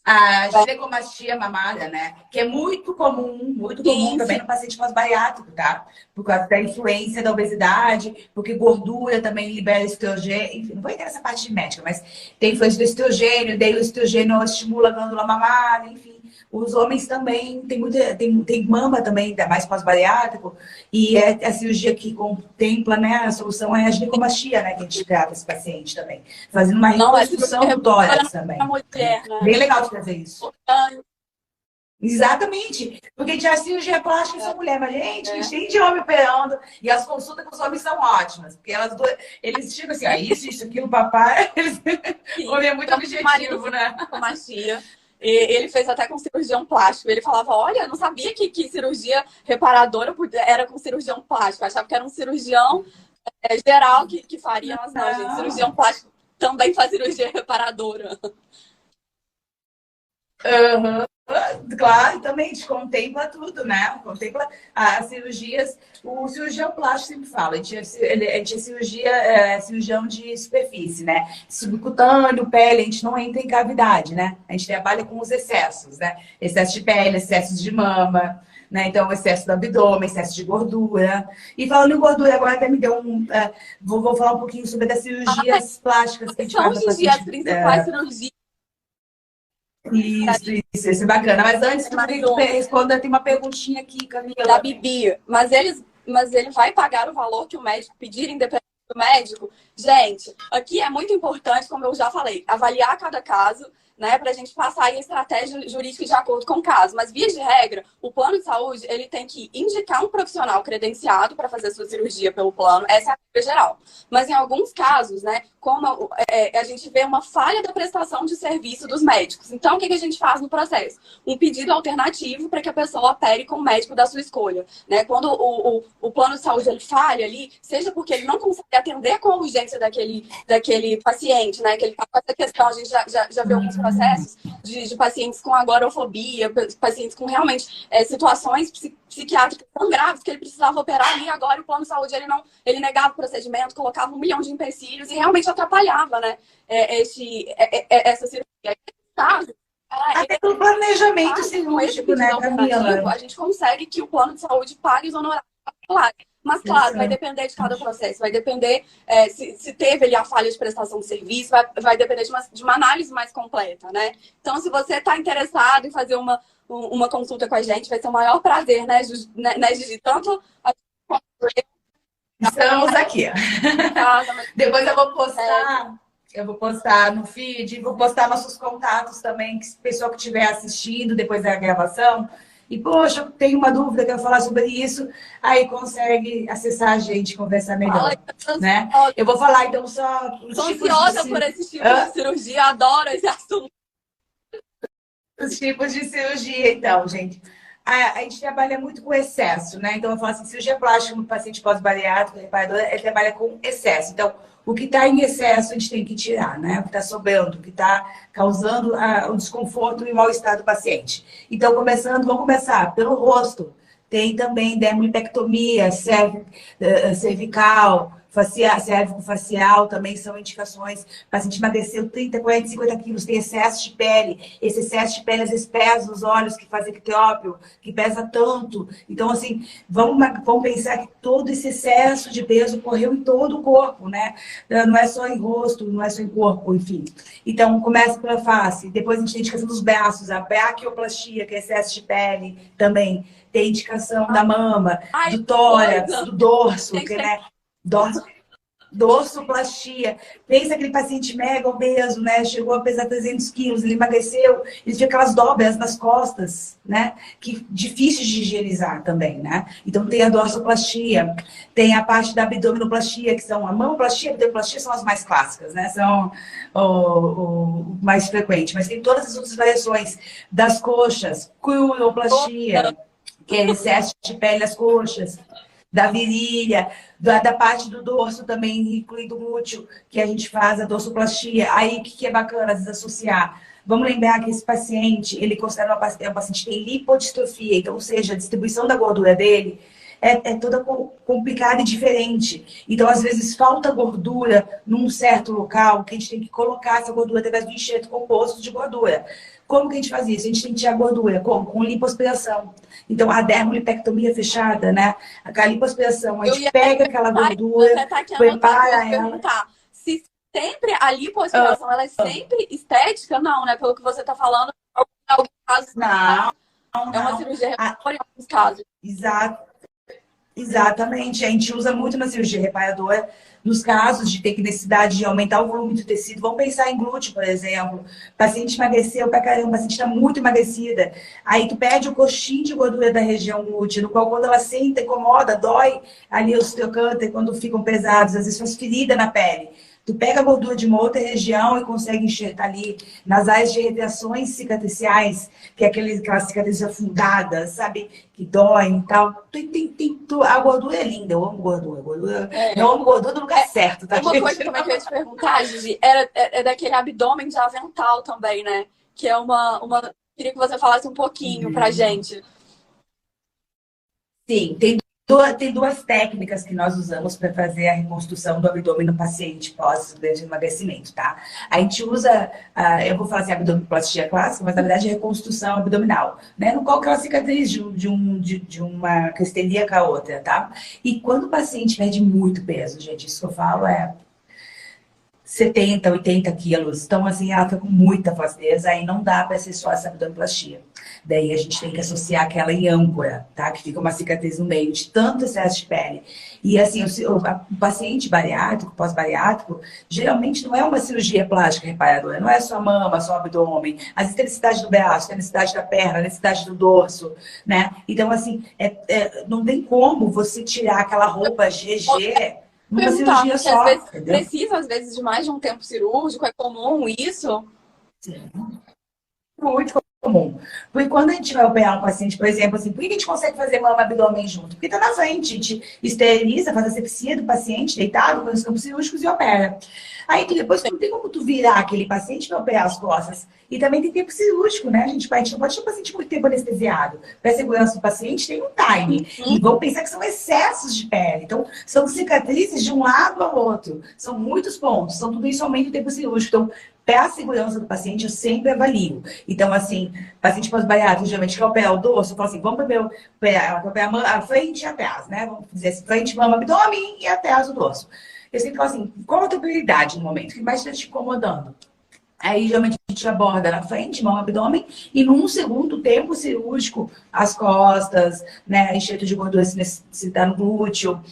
A ginecomastia mamária, né? Que é muito comum também no paciente pós-bariátrico, tá? Por causa da influência da obesidade, porque gordura também libera estrogênio. Enfim, não vou entrar nessa parte de médica, mas tem influência do estrogênio, daí o estrogênio estimula a glândula mamária, enfim. Os homens também tem mama também, ainda mais pós-bariátrico, e é a cirurgia que contempla, né? A solução é a ginecomastia, né? Que a gente trata esse paciente também. Fazendo uma reconstrução do tórax também. Mulher, né? Bem legal de fazer isso. Exatamente. Porque a gente acha cirurgia plástica só mulher, mas gente, tem de homem operando. E as consultas com os homens são ótimas. Porque eles chegam assim, isso, aquilo, papai. O homem é muito objetivo, né? Ginecomastia. Ele fez até com cirurgião plástico. Ele falava, olha, eu não sabia que cirurgia reparadora era com cirurgião plástico. Eu achava que era um cirurgião geral que faria, mas não, gente. Cirurgião plástico também faz cirurgia reparadora. Claro, também te contempla tudo, né? Contempla as cirurgias. O cirurgião plástico sempre fala, a gente é cirurgião de superfície, né? Subcutâneo, pele, a gente não entra em cavidade, né? A gente trabalha com os excessos, né? Excesso de pele, excessos de mama, né? Então, excesso do abdômen, excesso de gordura. E falando em gordura, agora até me deu vou falar um pouquinho sobre as cirurgias plásticas que a gente faz. São as principais cirurgias. Isso é bacana. Mas antes de responder, tem uma perguntinha aqui, Camila. Da Bibi. Mas ele vai pagar o valor que o médico pedir, independente do médico? Gente, aqui é muito importante, como eu já falei, avaliar cada caso, né, para a gente passar aí a estratégia jurídica de acordo com o caso. Mas, via de regra, o plano de saúde, ele tem que indicar um profissional credenciado para fazer a sua cirurgia pelo plano, essa é a regra geral. Mas, em alguns casos, né, como a gente vê uma falha da prestação de serviço dos médicos. Então, o que a gente faz no processo? Um pedido alternativo para que a pessoa opere com o médico da sua escolha. Né? Quando o plano de saúde ele falha ali, seja porque ele não consegue atender com a urgência daquele paciente, né, que ele está com essa questão, a gente já viu alguns processos de pacientes com agorafobia, pacientes com realmente situações psiquiátricas tão graves que ele precisava operar ali, agora o plano de saúde ele negava o procedimento, colocava 1 milhão de empecilhos e realmente atrapalhava, né, essa cirurgia. Até pelo planejamento cirúrgico, né, Camila? A gente consegue que o plano de saúde pague os honorários. Mas, claro, vai depender de cada processo, vai depender se teve ali a falha de prestação de serviço, vai depender de uma análise mais completa, né? Então, se você está interessado em fazer uma consulta com a gente, vai ser o maior prazer, né, Gigi? Tanto a estamos aqui. Depois eu vou postar no feed, vou postar nossos contatos também, que pessoa que estiver assistindo depois da gravação. E, poxa, eu tenho uma dúvida, quero falar sobre isso. Aí consegue acessar a gente, conversar melhor, né? Eu vou falar, então, só... Estou ansiosa por esse tipo de cirurgia, adoro esse assunto. Os tipos de cirurgia, então, gente. A gente trabalha muito com excesso, né? Então, eu falo assim, cirurgia plástica no paciente pós-bariátrico, reparador, ele trabalha com excesso. Então, o que está em excesso a gente tem que tirar, né? O que está sobrando, o que está causando o desconforto e o mal-estar do paciente. Então, vamos começar pelo rosto. Tem também dermolipectomia, cervical, cérvico-facial, também são indicações. O paciente emagreceu 30, 40, 50 quilos, tem excesso de pele. Esse excesso de pele às vezes pesa os olhos, que fazem ecteópio, que pesa tanto. Então, assim, vamos pensar que todo esse excesso de peso correu em todo o corpo, né? Não é só em rosto, não é só em corpo, enfim. Então, começa pela face. Depois a gente tem a indicação dos braços, a braquioplastia, que é excesso de pele, também. Tem indicação da mama, do tórax, do dorso, que, né? Dorsoplastia. Pensa aquele paciente mega obeso, né? Chegou a pesar 300 quilos, ele emagreceu, ele tinha aquelas dobras nas costas, né? Que difíceis de higienizar também, né? Então tem a dorsoplastia, tem a parte da abdominoplastia, que são a mamoplastia e a abdominoplastia são as mais clássicas, né? São o mais frequente, mas tem todas as outras variações das coxas, curioplastia, que é excesso de pele nas coxas, da virilha, da parte do dorso também, incluindo o glúteo, que a gente faz a dorsoplastia. Aí, o que é bacana, às vezes, associar? Vamos lembrar que esse paciente, ele considera um paciente que tem lipodistrofia, então, ou seja, a distribuição da gordura dele é toda complicada e diferente. Então, às vezes, falta gordura num certo local, que a gente tem que colocar essa gordura através do enxerto composto de gordura. Como que a gente faz isso? A gente tem que tirar gordura. Como? Com lipoaspiração. Então, a dermolipectomia fechada, né? A lipoaspiração, a gente pega aquela gordura, prepara ela. Se sempre a lipoaspiração, ela é sempre estética? Não, né? Pelo que você está falando, em alguns casos, não. É uma cirurgia reparadora em alguns casos. Exatamente. A gente usa muito na cirurgia reparadora nos casos de ter necessidade de aumentar o volume do tecido. Vamos pensar em glúteo, por exemplo. O paciente emagreceu pra caramba, o paciente está muito emagrecida. Aí tu perde o coxinho de gordura da região glútea, no qual quando ela senta, incomoda, dói ali os trocânter quando ficam pesados, às vezes faz ferida na pele. Tu pega a gordura de uma outra região e consegue enxertar ali nas áreas de radiações cicatriciais, que é aquelas cicatrizes afundadas, sabe? Que doem e tal. A gordura é linda, eu amo gordura. Eu amo gordura no lugar certo, tá, uma gente? coisa também que eu ia te perguntar, Gigi, é daquele abdômen de avental também, né? Que é uma... Queria que você falasse um pouquinho pra gente. Sim, tem duas técnicas que nós usamos para fazer a reconstrução do abdômen no paciente pós-grande emagrecimento, tá? A gente usa, eu vou falar assim, abdominoplastia clássica, mas na verdade é reconstrução abdominal, né? No qual que é uma cicatriz de uma crestelia com a outra, tá? E quando o paciente perde muito peso, gente, isso que eu falo 70, 80 quilos. Então, assim, ela tá com muita flacidez, aí não dá para ser só essa abdominoplastia. Daí a gente tem que associar aquela em âncora, tá? Que fica uma cicatriz no meio de tanto excesso de pele. E assim, o paciente bariátrico, pós-bariátrico, geralmente não é uma cirurgia plástica reparadora, não é só mama, só abdômen. Às vezes tem necessidade do braço, tem necessidade da perna, necessidade do dorso, né? Então, assim, não tem como você tirar aquela roupa GG numa Perguntar, cirurgia porque às só, vezes entendeu? precisa, às vezes, de mais de um tempo cirúrgico, é comum isso? Muito comum. Porque quando a gente vai operar um paciente, por exemplo, assim, por que a gente consegue fazer mama e abdômen junto? Porque tá na frente, a gente esteriliza, faz a asepsia do paciente deitado com os campos cirúrgicos e opera. Aí depois não tem como tu virar aquele paciente para operar as costas. E também tem tempo cirúrgico, né? A gente não pode deixar o paciente muito tempo anestesiado. Para a segurança do paciente tem um time. E vamos pensar que são excessos de pele. Então, são cicatrizes de um lado ao outro. São muitos pontos. São tudo isso aumenta o tempo cirúrgico. Então, para a segurança do paciente, eu sempre avalio. Então, assim, paciente pós-bariátrico, geralmente quer operar o dorso, eu falo assim, vamos operar a frente e atrás, né? Vamos dizer assim, frente, mama, abdômen e atrás o dorso. Eu sempre falo assim, qual a tua prioridade no momento? O que mais está te incomodando? Aí, geralmente, a gente aborda na frente, mão, abdômen, e num segundo tempo cirúrgico, as costas, né, enxerto de gordura se tá no glúteo,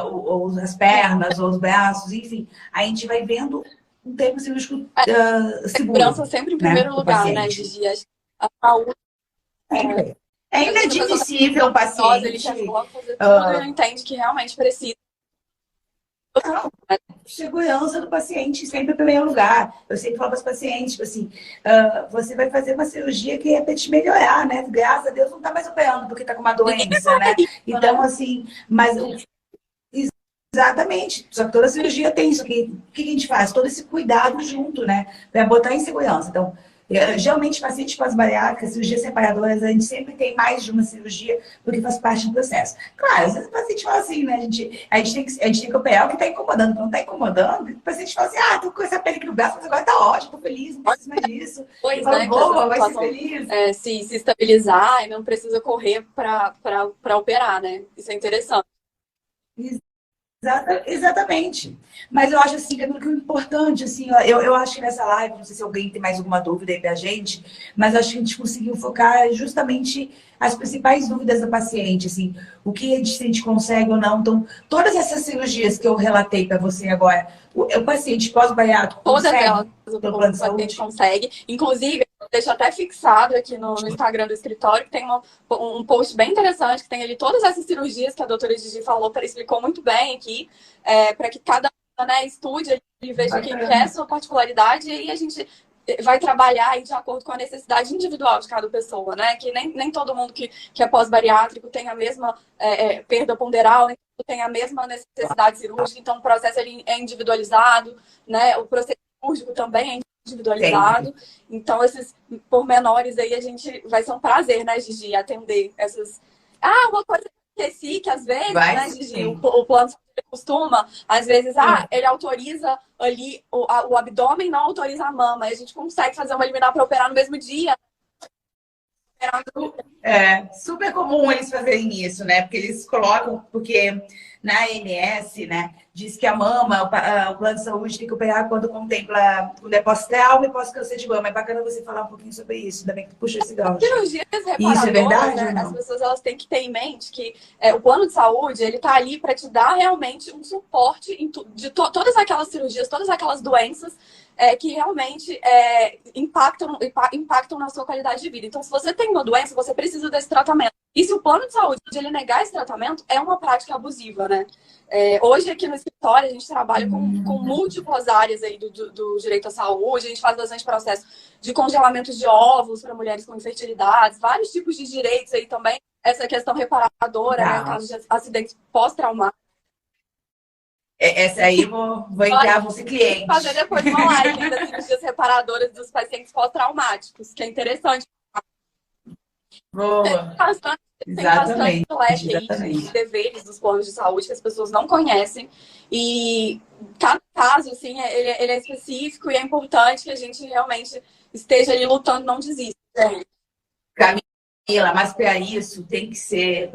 ou as pernas, ou os braços, enfim. Aí a gente vai vendo um tempo cirúrgico Segurança seguro, sempre em né, primeiro do lugar, né, paciente. Gigi? A saúde, É às vezes a pessoa tá inadmissível o ansiosa, ele quer paciente. logo fazer tudo e não entende que realmente precisa. Segurança do paciente sempre em primeiro lugar. Eu sempre falo para os pacientes, tipo assim, você vai fazer uma cirurgia que é para te melhorar, né? Graças a Deus não está mais operando porque está com uma Ninguém doença, fala né? isso, Então, né? assim, exatamente. Só que toda cirurgia tem isso aqui. O que a gente faz? Todo esse cuidado junto, né? Para botar em segurança. Então, geralmente, pacientes pós-bariátricas, cirurgias separadoras, a gente sempre tem mais de uma cirurgia, porque faz parte do processo. Claro, às vezes o paciente fala assim, né? A gente tem que operar o que está incomodando. Não está incomodando, o paciente fala assim, tô com essa pele aqui no braço, mas agora está ótimo, tô feliz, não preciso mais disso. Eu Depois, falo, né, que essa boa, vai ser situação feliz. se estabilizar e não precisa correr para operar, né? Isso é interessante. Exatamente. Mas eu acho assim, Camilo, que o importante, assim, ó, eu acho que nessa live, não sei se alguém tem mais alguma dúvida aí pra gente, mas eu acho que a gente conseguiu focar justamente as principais dúvidas do paciente, assim, o que se a gente consegue ou não. Então, todas essas cirurgias que eu relatei para você agora, o paciente pós-bariátrico Todas elas consegue pelo plano o de paciente saúde? consegue. Inclusive, eu deixo até fixado aqui no Instagram do escritório, que tem um post bem interessante, que tem ali todas essas cirurgias que a doutora Gigi falou, explicou muito bem aqui, para que cada um, né, estude e veja o que é a sua particularidade, e aí a gente vai trabalhar aí de acordo com a necessidade individual de cada pessoa, né? Que nem todo mundo que é pós-bariátrico tem a mesma perda ponderal, nem todo mundo tem a mesma necessidade cirúrgica, então o processo ele é individualizado, né? O processo cirúrgico também é individualizado. Sempre. Então, esses pormenores aí, vai ser um prazer, né, Gigi, atender essas. Ah, uma coisa que eu esqueci, que às vezes, Vai né, Gigi, o sim. plano costuma, às vezes, ele autoriza ali o abdômen, não autoriza a mama. E a gente consegue fazer uma liminar para operar no mesmo dia. É super comum eles fazerem isso, né? Porque eles colocam, porque na ANS, né, diz que a mama, o plano de saúde tem que operar quando é pós-trauma e pós-câncer de mama. É bacana você falar um pouquinho sobre isso, ainda bem que tu puxou esse gancho. Cirurgias Isso é reparadoras, verdade ou né? As não? pessoas elas têm que ter em mente que o plano de saúde ele está ali para te dar realmente um suporte de todas aquelas cirurgias, todas aquelas doenças que realmente impactam na sua qualidade de vida. Então, se você tem uma doença, você precisa desse tratamento. E se o plano de saúde ele negar esse tratamento, é uma prática abusiva, né? Hoje, aqui no escritório, a gente trabalha com múltiplas áreas aí do direito à saúde, a gente faz bastante processo de congelamento de óvulos para mulheres com infertilidade, vários tipos de direitos aí também, essa questão reparadora, né, em Legal. caso de acidentes pós-traumáticos. Essa aí eu vou entrar, vou ser Fazer cliente. depois uma live das cirurgias reparadoras dos pacientes pós-traumáticos, que é interessante. Tem Boa. bastante, tem bastante Exatamente, leque aí de exatamente. deveres dos planos de saúde que as pessoas não conhecem. E cada caso, assim, ele é específico e é importante que a gente realmente esteja ali lutando, não desista. Camila, mas para isso tem que ser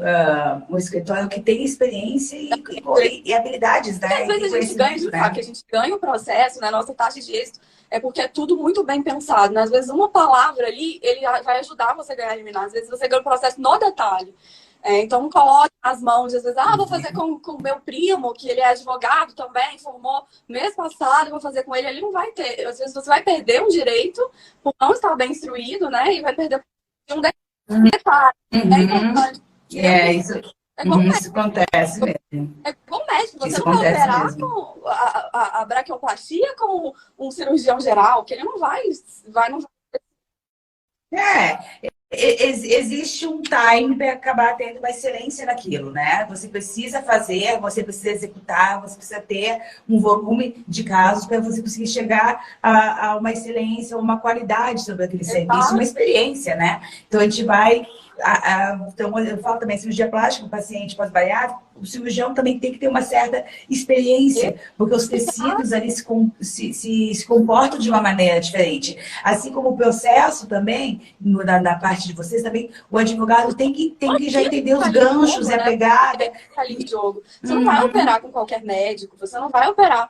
um escritório que tem experiência e habilidades, Porque né? às E tem vezes a gente ganha, conhecimento, sabe, né? que a gente ganha o processo, né? Nossa taxa de êxito é porque é tudo muito bem pensado, né? Às vezes uma palavra ali, ele vai ajudar você a ganhar liminar. Às vezes você ganha o processo no detalhe. Então, coloque as mãos, às vezes, vou fazer com o meu primo, que ele é advogado também, formou mês passado, vou fazer com ele. Ele não vai ter. Às vezes você vai perder um direito por não estar bem instruído, né? E vai perder um detalhe. É Uhum. importante. Isso, É igual isso acontece mesmo. É igual médico, você Isso não vai acontece operar mesmo. com a braquioplastia com um cirurgião geral, que ele não não vai. Existe um time para acabar tendo uma excelência naquilo, né? Você precisa fazer, você precisa executar, você precisa ter um volume de casos para você conseguir chegar a uma excelência, uma qualidade sobre aquele serviço, uma experiência, né? Então a gente vai. Então, eu falo também, cirurgia plástica, o paciente pós-bariátrico, o cirurgião também tem que ter uma certa experiência, porque os tecidos ali se comportam de uma maneira diferente. Assim como o processo também, na parte de vocês também, o advogado tem que já entender os ganchos e a pegada. Ali em jogo. Você não vai operar com qualquer médico, você não vai operar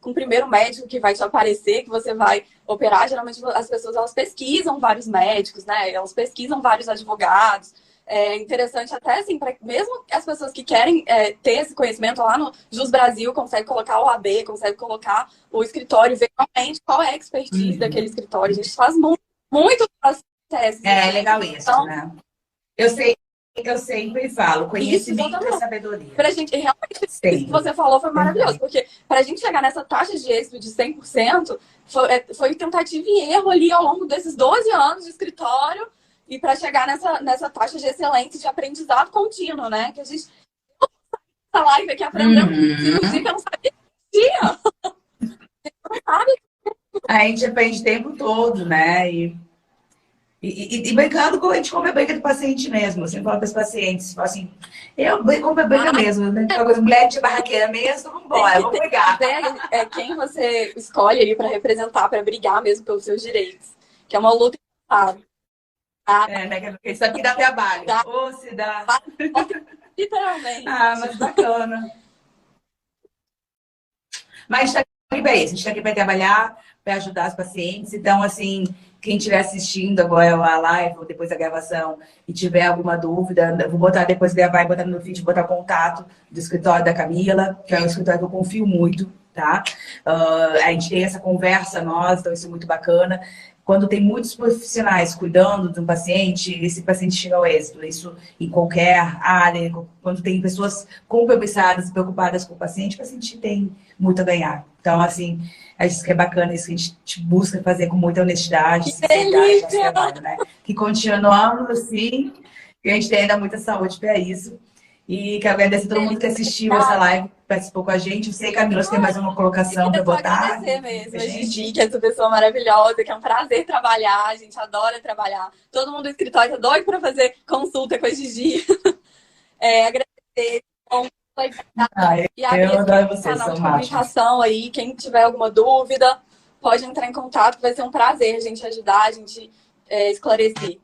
com o primeiro médico que vai te aparecer, que você vai operar. Geralmente as pessoas elas pesquisam vários médicos, né? Elas pesquisam vários advogados. É interessante até assim, para mesmo as pessoas que querem ter esse conhecimento lá no Jus Brasil, consegue colocar o AB, consegue colocar o escritório, ver realmente qual é a expertise daquele escritório. A gente faz muito processos. É legal isso, então, né? Eu sempre falo, conhecimento e sabedoria. Pra gente, realmente, isso que você falou foi maravilhoso, porque pra gente chegar nessa taxa de êxito de 100%, foi tentativa e erro ali ao longo desses 12 anos de escritório, e para chegar nessa taxa de excelência, de aprendizado contínuo, né? Que a gente, essa live aqui, aprendeu cirurgia que eu não sabia que tinha. Não sabe? A gente aprende o tempo todo, né? E brincando com a gente como é briga do paciente mesmo. Assim, eu falo para os pacientes, assim, eu brinco como é briga mesmo, né? Mulher de barraqueira mesmo, vambora, vamos brigar. É quem você escolhe ali para representar, para brigar mesmo pelos seus direitos. Que é uma luta, sabe? Né? Isso aqui dá trabalho. Ou se dá. Literalmente. Mas bacana. Mas a gente está aqui para isso, a gente está aqui para trabalhar, para ajudar os pacientes. Então, assim, quem estiver assistindo agora a live ou depois da gravação e tiver alguma dúvida, eu vou botar depois gravar e botar no feed, botar contato do escritório da Camila, que é um escritório que eu confio muito, tá? A gente tem essa conversa nós, então isso é muito bacana. Quando tem muitos profissionais cuidando de um paciente, esse paciente chega ao êxito. Isso em qualquer área, quando tem pessoas compromissadas e preocupadas com o paciente tem muito a ganhar. Então, assim, acho que é bacana isso que a gente busca fazer com muita honestidade, sinceridade no trabalho, né? Que continuamos assim, que a gente tem ainda muita saúde para isso. E quero agradecer a todo mundo que assistiu essa live, participou com a gente. Eu sei, Camila, você tem mais uma colocação para botar. Eu agradecer mesmo a Gigi, que é essa pessoa maravilhosa, que é um prazer trabalhar, a gente adora trabalhar. Todo mundo do escritório é doido para fazer consulta com a Gigi. Agradecer. E abrir eu adoro esse vocês, canal de são comunicação aí. Quem tiver alguma dúvida, pode entrar em contato. Vai ser um prazer a gente ajudar, a gente esclarecer.